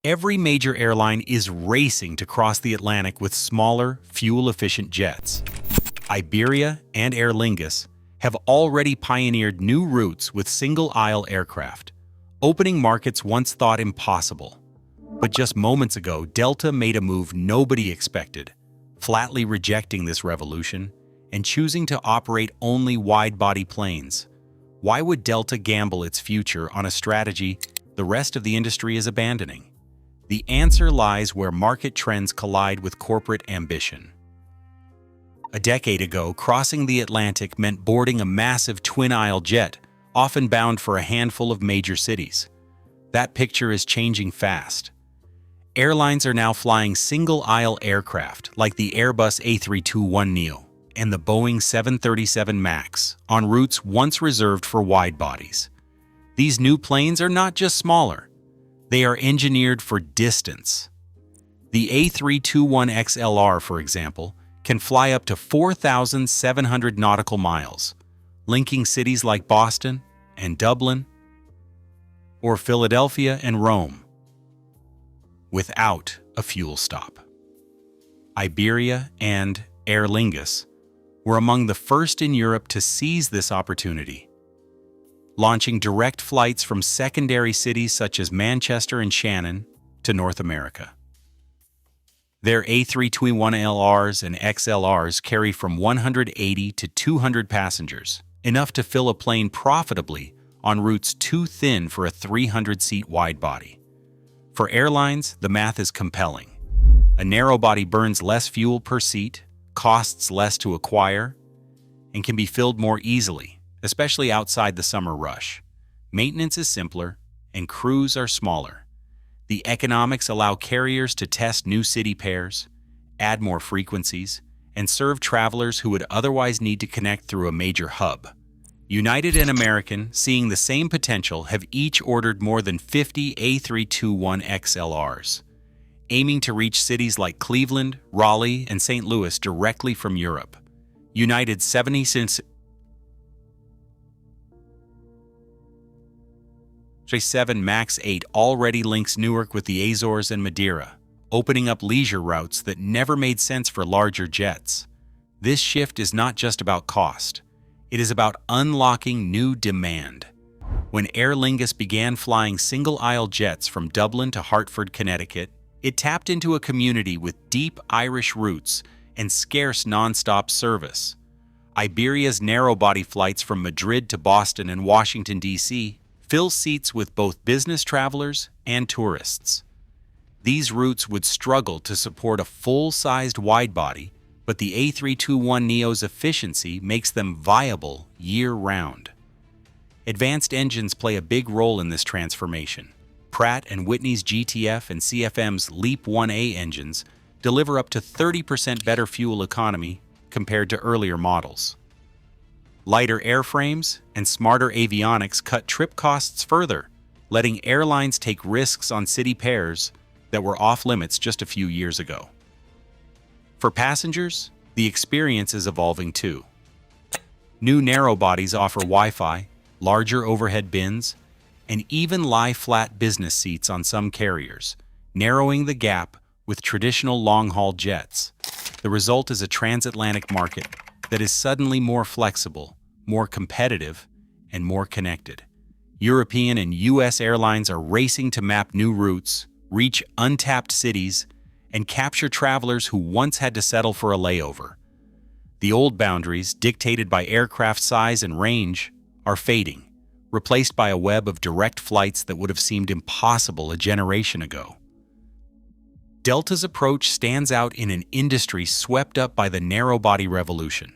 Every major airline is racing to cross the Atlantic with smaller, fuel-efficient jets. Iberia and Aer Lingus have already pioneered new routes with single-aisle aircraft, opening markets once thought impossible. But just moments ago, Delta made a move nobody expected, flatly rejecting this revolution and choosing to operate only wide-body planes. Why would Delta gamble its future on a strategy the rest of the industry is abandoning? The answer lies where market trends collide with corporate ambition. A decade ago, crossing the Atlantic meant boarding a massive twin-aisle jet, often bound for a handful of major cities. That picture is changing fast. Airlines are now flying single-aisle aircraft like the Airbus A321neo and the Boeing 737 MAX on routes once reserved for wide bodies. These new planes are not just smaller. They are engineered for distance. The A321XLR, for example, can fly up to 4,700 nautical miles, linking cities like Boston and Dublin or Philadelphia and Rome without a fuel stop. Iberia and Aer Lingus were among the first in Europe to seize this opportunity, launching direct flights from secondary cities such as Manchester and Shannon to North America. Their A321LRs and XLRs carry from 180 to 200 passengers, enough to fill a plane profitably on routes too thin for a 300-seat wide-body. For airlines, the math is compelling. A narrow-body burns less fuel per seat, costs less to acquire, and can be filled more easily, especially outside the summer rush. Maintenance is simpler, and crews are smaller. The economics allow carriers to test new city pairs, add more frequencies, and serve travelers who would otherwise need to connect through a major hub. United and American, seeing the same potential, have each ordered more than 50 A321XLRs, aiming to reach cities like Cleveland, Raleigh, and St. Louis directly from Europe. United's 737 MAX 8 already links Newark with the Azores and Madeira, opening up leisure routes that never made sense for larger jets. This shift is not just about cost. It is about unlocking new demand. When Aer Lingus began flying single-aisle jets from Dublin to Hartford, Connecticut, it tapped into a community with deep Irish roots and scarce nonstop service. Iberia's narrow-body flights from Madrid to Boston and Washington, D.C. fill seats with both business travelers and tourists. These routes would struggle to support a full-sized wide-body, but the A321neo's efficiency makes them viable year-round. Advanced engines play a big role in this transformation. Pratt & Whitney's GTF and CFM's LEAP 1A engines deliver up to 30% better fuel economy compared to earlier models. Lighter airframes and smarter avionics cut trip costs further, letting airlines take risks on city pairs that were off-limits just a few years ago. For passengers, the experience is evolving too. New narrow-bodies offer Wi-Fi, larger overhead bins, and even lie-flat business seats on some carriers, narrowing the gap with traditional long-haul jets. The result is a transatlantic market that is suddenly more flexible, more competitive, and more connected. European and U.S. airlines are racing to map new routes, reach untapped cities, and capture travelers who once had to settle for a layover. The old boundaries, dictated by aircraft size and range, are fading, replaced by a web of direct flights that would have seemed impossible a generation ago. Delta's approach stands out in an industry swept up by the narrow-body revolution.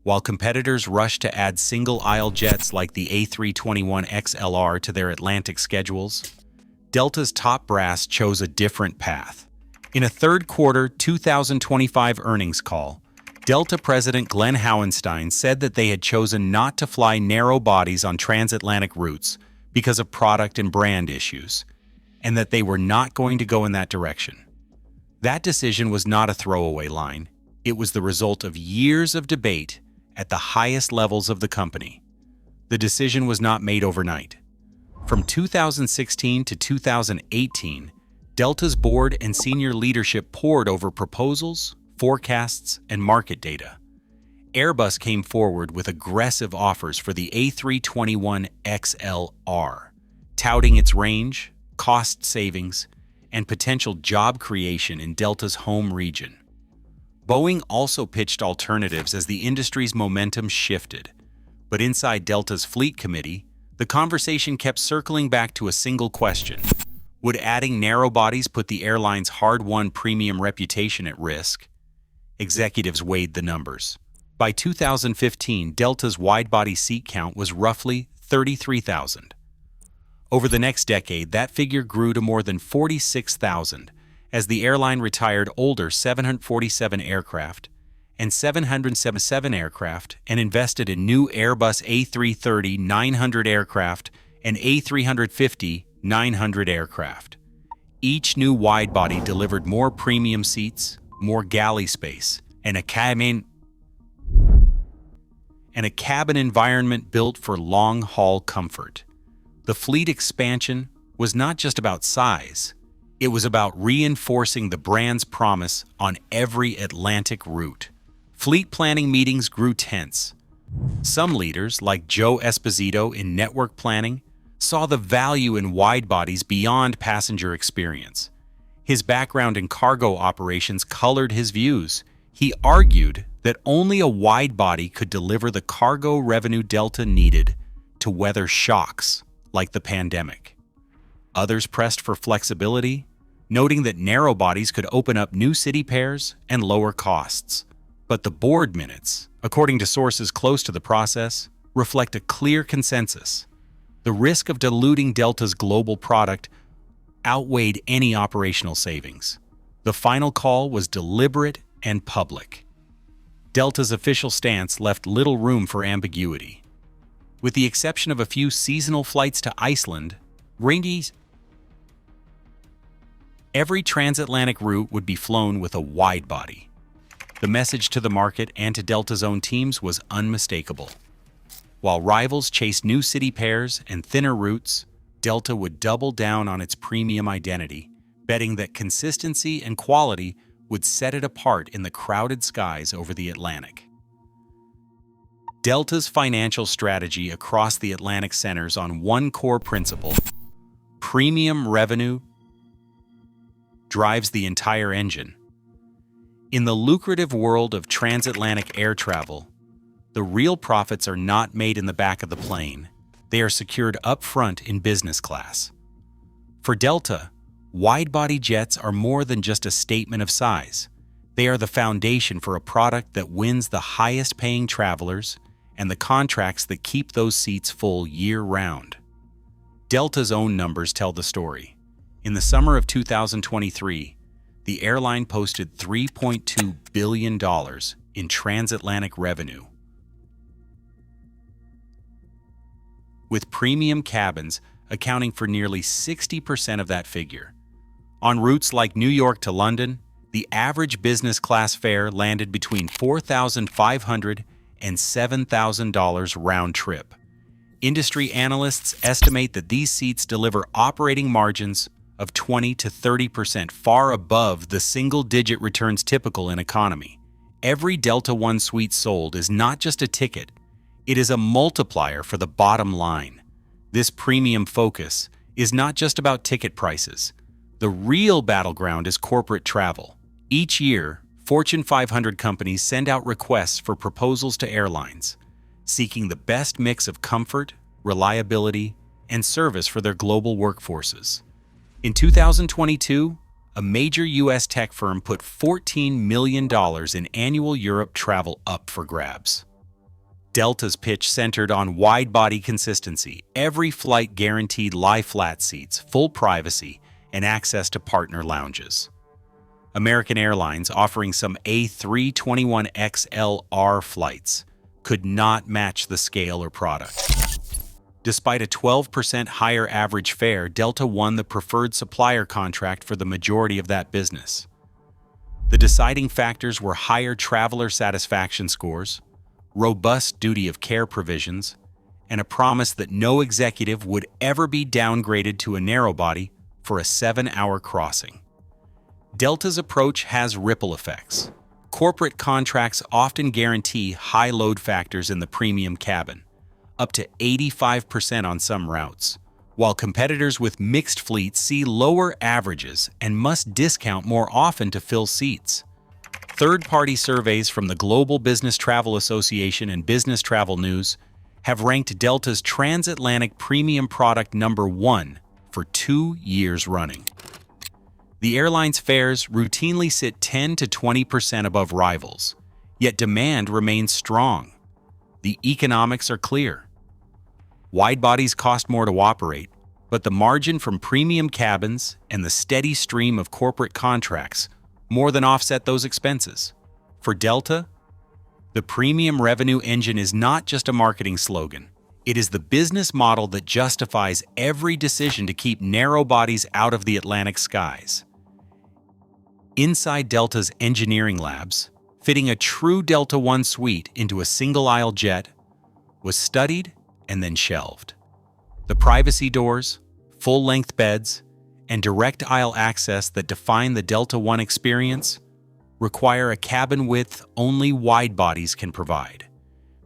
While competitors rush to add single-aisle jets like the A321XLR to their Atlantic schedules, Delta's top brass chose a different path. In a third-quarter 2025 earnings call, Delta President Glenn Hauenstein said that they had chosen not to fly narrow bodies on transatlantic routes because of product and brand issues, and that they were not going to go in that direction. That decision was not a throwaway line. It was the result of years of debate at the highest levels of the company. The decision was not made overnight. From 2016 to 2018, Delta's board and senior leadership pored over proposals, forecasts, and market data. Airbus came forward with aggressive offers for the A321XLR, touting its range, cost savings, and potential job creation in Delta's home region. Boeing also pitched alternatives as the industry's momentum shifted, but inside Delta's fleet committee, the conversation kept circling back to a single question. Would adding narrow-bodies put the airline's hard-won premium reputation at risk? Executives weighed the numbers. By 2015, Delta's wide-body seat count was roughly 33,000. Over the next decade, that figure grew to more than 46,000 as the airline retired older 747 aircraft and 777 aircraft and invested in new Airbus A330-900 aircraft and A350-900 aircraft. Each new wide-body delivered more premium seats, more galley space, and a cabin environment built for long-haul comfort. The fleet expansion was not just about size, it was about reinforcing the brand's promise on every Atlantic route. Fleet planning meetings grew tense. Some leaders, like Joe Esposito in network planning, saw the value in wide-bodies beyond passenger experience. His background in cargo operations colored his views. He argued that only a wide-body could deliver the cargo revenue Delta needed to weather shocks like the pandemic. Others pressed for flexibility, noting that narrow-bodies could open up new city pairs and lower costs. But the board minutes, according to sources close to the process, reflect a clear consensus. The risk of diluting Delta's global product outweighed any operational savings. The final call was deliberate and public. Delta's official stance left little room for ambiguity. With the exception of a few seasonal flights to Iceland, every transatlantic route would be flown with a wide-body. The message to the market and to Delta's own teams was unmistakable. While rivals chased new city pairs and thinner routes, Delta would double down on its premium identity, betting that consistency and quality would set it apart in the crowded skies over the Atlantic. Delta's financial strategy across the Atlantic centers on one core principle: premium revenue drives the entire engine. In the lucrative world of transatlantic air travel, the real profits are not made in the back of the plane. They are secured up front in business class. For Delta, wide-body jets are more than just a statement of size. They are the foundation for a product that wins the highest-paying travelers and the contracts that keep those seats full year-round. Delta's own numbers tell the story. In the summer of 2023, the airline posted $3.2 billion in transatlantic revenue, with premium cabins accounting for nearly 60% of that figure. On routes like New York to London, the average business class fare landed between $4,500 and $7,000 round trip. Industry analysts estimate that these seats deliver operating margins of 20 to 30%, far above the single-digit returns typical in economy. Every Delta One suite sold is not just a ticket, it is a multiplier for the bottom line. This premium focus is not just about ticket prices. The real battleground is corporate travel. Each year, Fortune 500 companies send out requests for proposals to airlines, seeking the best mix of comfort, reliability, and service for their global workforces. In 2022, a major U.S. tech firm put $14 million in annual Europe travel up for grabs. Delta's pitch centered on wide-body consistency. Every flight guaranteed lie-flat seats, full privacy, and access to partner lounges. American Airlines, offering some A321XLR flights, could not match the scale or product. Despite a 12% higher average fare, Delta won the preferred supplier contract for the majority of that business. The deciding factors were higher traveler satisfaction scores, robust duty of care provisions, and a promise that no executive would ever be downgraded to a narrow-body for a 7-hour crossing. Delta's approach has ripple effects. Corporate contracts often guarantee high load factors in the premium cabin, up to 85% on some routes, while competitors with mixed fleets see lower averages and must discount more often to fill seats. Third-party surveys from the Global Business Travel Association and Business Travel News have ranked Delta's transatlantic premium product number 1 for 2 years running. The airline's fares routinely sit 10 to 20% above rivals, yet demand remains strong. The economics are clear. Wide-bodies cost more to operate, but the margin from premium cabins and the steady stream of corporate contracts more than offset those expenses. For Delta, the premium revenue engine is not just a marketing slogan. It is the business model that justifies every decision to keep narrow bodies out of the Atlantic skies. Inside Delta's engineering labs, fitting a true Delta One suite into a single-aisle jet was studied and then shelved. The privacy doors, full-length beds, and direct aisle access that define the Delta One experience require a cabin width only wide bodies can provide.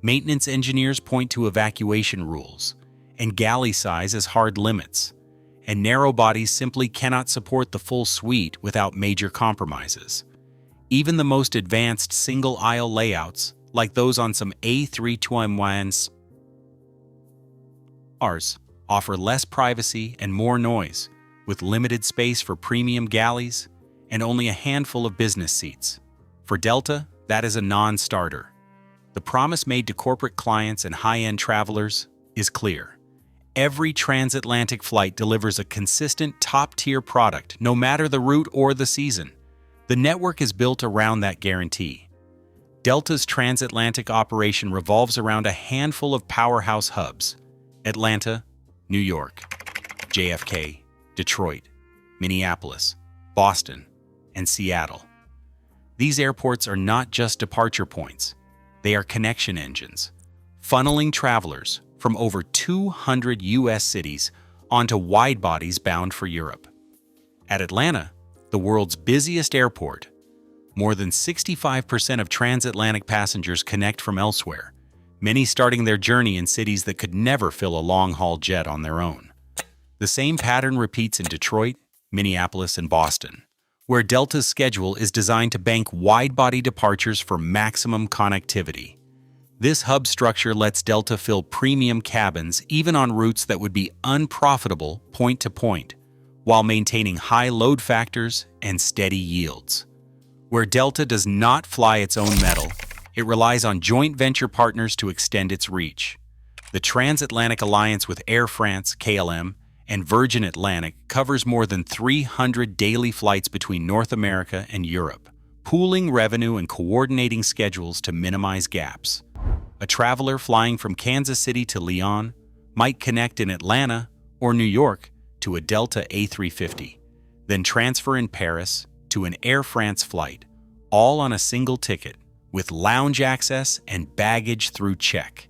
Maintenance engineers point to evacuation rules and galley size as hard limits, and narrow bodies simply cannot support the full suite without major compromises. Even the most advanced single-aisle layouts, like those on some A321s, offer less privacy and more noise, with limited space for premium galleys and only a handful of business seats. For Delta, that is a non-starter. The promise made to corporate clients and high-end travelers is clear. Every transatlantic flight delivers a consistent top-tier product, no matter the route or the season. The network is built around that guarantee. Delta's transatlantic operation revolves around a handful of powerhouse hubs: Atlanta, New York, JFK, Detroit, Minneapolis, Boston, and Seattle. These airports are not just departure points. They are connection engines, funneling travelers from over 200 U.S. cities onto wide bodies bound for Europe. At Atlanta, the world's busiest airport, more than 65% of transatlantic passengers connect from elsewhere, many starting their journey in cities that could never fill a long-haul jet on their own. The same pattern repeats in Detroit, Minneapolis, and Boston, where Delta's schedule is designed to bank wide-body departures for maximum connectivity. This hub structure lets Delta fill premium cabins even on routes that would be unprofitable point to point, while maintaining high load factors and steady yields. Where Delta does not fly its own metal, it relies on joint venture partners to extend its reach. The Transatlantic Alliance with Air France, KLM, and Virgin Atlantic covers more than 300 daily flights between North America and Europe, pooling revenue and coordinating schedules to minimize gaps. A traveler flying from Kansas City to Lyon might connect in Atlanta or New York to a Delta A350, then transfer in Paris to an Air France flight, all on a single ticket, with lounge access and baggage through check.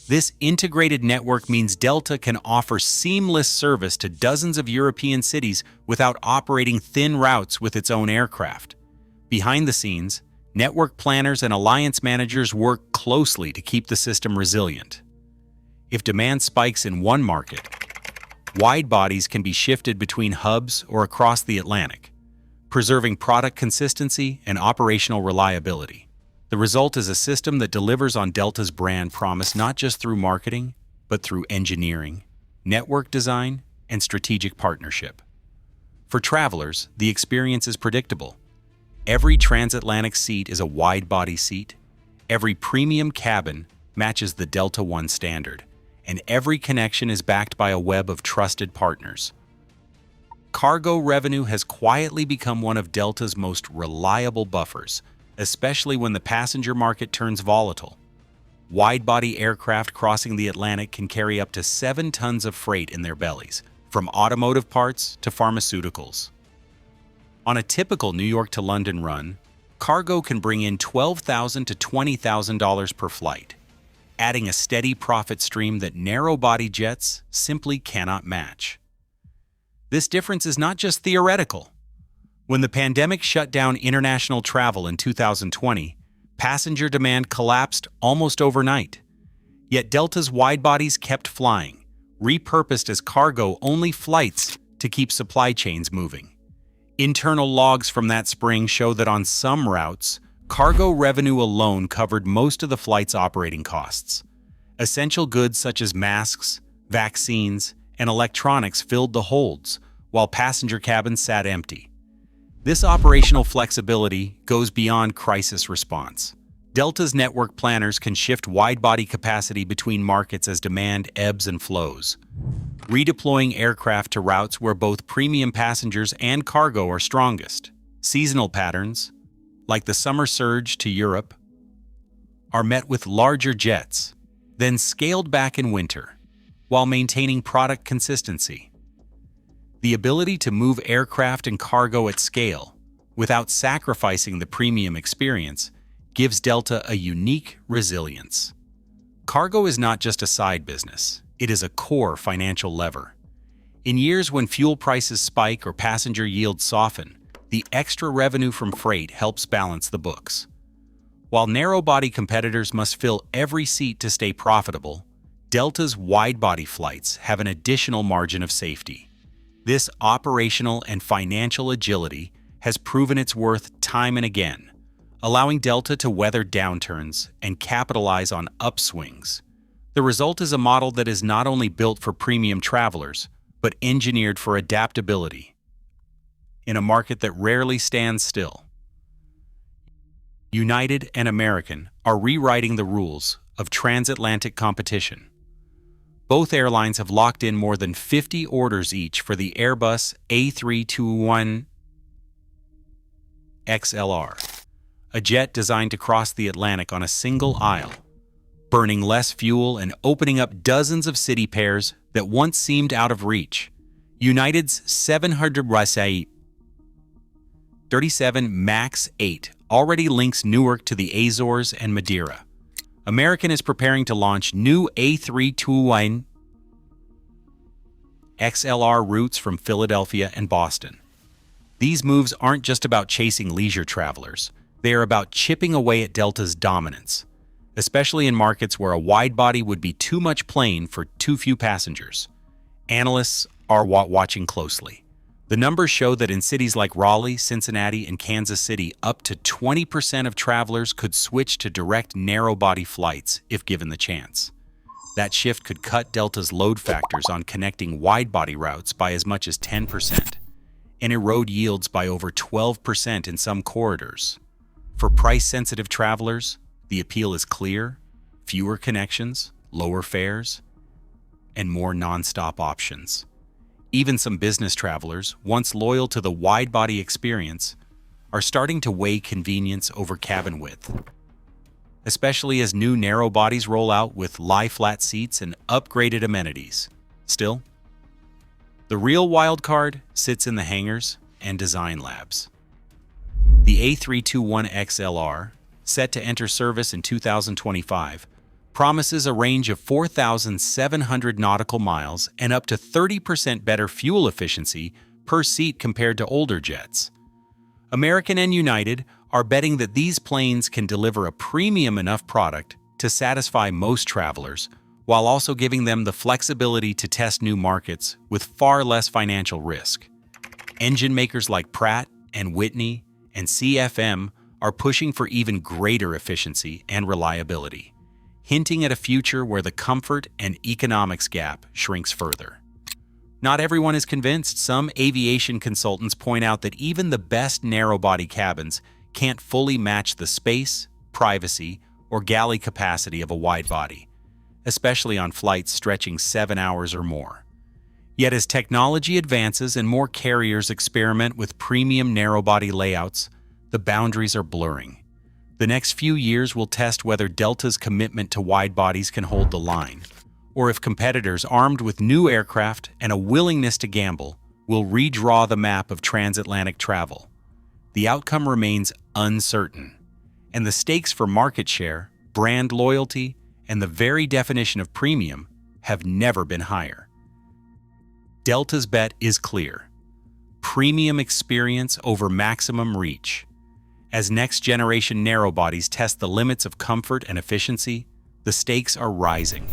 This integrated network means Delta can offer seamless service to dozens of European cities without operating thin routes with its own aircraft. Behind the scenes, network planners and alliance managers work closely to keep the system resilient. If demand spikes in one market, wide bodies can be shifted between hubs or across the Atlantic, preserving product consistency and operational reliability. The result is a system that delivers on Delta's brand promise not just through marketing, but through engineering, network design, and strategic partnership. For travelers, the experience is predictable. Every transatlantic seat is a wide-body seat, every premium cabin matches the Delta One standard, and every connection is backed by a web of trusted partners. Cargo revenue has quietly become one of Delta's most reliable buffers, especially when the passenger market turns volatile. Wide-body aircraft crossing the Atlantic can carry up to 7 tons of freight in their bellies, from automotive parts to pharmaceuticals. On a typical New York to London run, cargo can bring in $12,000 to $20,000 per flight, adding a steady profit stream that narrow-body jets simply cannot match. this difference is not just theoretical. When the pandemic shut down international travel in 2020, passenger demand collapsed almost overnight. Yet Delta's wide-bodies kept flying, repurposed as cargo-only flights to keep supply chains moving. Internal logs from that spring show that on some routes, cargo revenue alone covered most of the flight's operating costs. Essential goods such as masks, vaccines, and electronics filled the holds, while passenger cabins sat empty. This operational flexibility goes beyond crisis response. Delta's network planners can shift wide-body capacity between markets as demand ebbs and flows, redeploying aircraft to routes where both premium passengers and cargo are strongest. Seasonal patterns, like the summer surge to Europe, are met with larger jets, then scaled back in winter, while maintaining product consistency. The ability to move aircraft and cargo at scale without sacrificing the premium experience gives Delta a unique resilience. Cargo is not just a side business, it is a core financial lever. In years when fuel prices spike or passenger yields soften, the extra revenue from freight helps balance the books. While narrow-body competitors must fill every seat to stay profitable, Delta's wide-body flights have an additional margin of safety. This operational and financial agility has proven its worth time and again, allowing Delta to weather downturns and capitalize on upswings. The result is a model that is not only built for premium travelers, but engineered for adaptability in a market that rarely stands still. United and American are rewriting the rules of transatlantic competition. Both airlines have locked in more than 50 orders each for the Airbus A321 XLR, a jet designed to cross the Atlantic on a single aisle, burning less fuel and opening up dozens of city pairs that once seemed out of reach. United's 700 reshape 37 MAX 8 already links Newark to the Azores and Madeira. American is preparing to launch new A321 XLR routes from Philadelphia and Boston. These moves aren't just about chasing leisure travelers. They are about chipping away at Delta's dominance, especially in markets where a wide-body would be too much plane for too few passengers. Analysts are watching closely. The numbers show that in cities like Raleigh, Cincinnati, and Kansas City, up to 20% of travelers could switch to direct narrow-body flights if given the chance. That shift could cut Delta's load factors on connecting wide-body routes by as much as 10% and erode yields by over 12% in some corridors. For price-sensitive travelers, the appeal is clear: fewer connections, lower fares, and more non-stop options. Even some business travelers, once loyal to the wide-body experience, are starting to weigh convenience over cabin width, especially as new narrow bodies roll out with lie-flat seats and upgraded amenities. Still, the real wild card sits in the hangars and design labs. The A321 XLR, set to enter service in 2025, promises a range of 4,700 nautical miles and up to 30% better fuel efficiency per seat compared to older jets. American and United are betting that these planes can deliver a premium enough product to satisfy most travelers, while also giving them the flexibility to test new markets with far less financial risk. Engine makers like Pratt and Whitney and CFM are pushing for even greater efficiency and reliability, hinting at a future where the comfort and economics gap shrinks further. Not everyone is convinced. Some aviation consultants point out that even the best narrow-body cabins can't fully match the space, privacy, or galley capacity of a wide-body, especially on flights stretching 7 hours or more. Yet as technology advances and more carriers experiment with premium narrow-body layouts, the boundaries are blurring. The next few years will test whether Delta's commitment to wide bodies can hold the line, or if competitors armed with new aircraft and a willingness to gamble will redraw the map of transatlantic travel. The outcome remains uncertain, and the stakes for market share, brand loyalty, and the very definition of premium have never been higher. Delta's bet is clear. Premium experience over maximum reach. As next-generation narrowbodies test the limits of comfort and efficiency, the stakes are rising.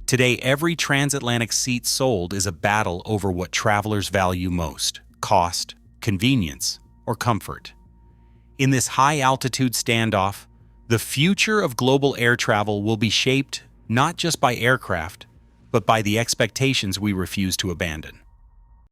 Today, every transatlantic seat sold is a battle over what travelers value most: cost, convenience, or comfort. In this high-altitude standoff, the future of global air travel will be shaped not just by aircraft, but by the expectations we refuse to abandon.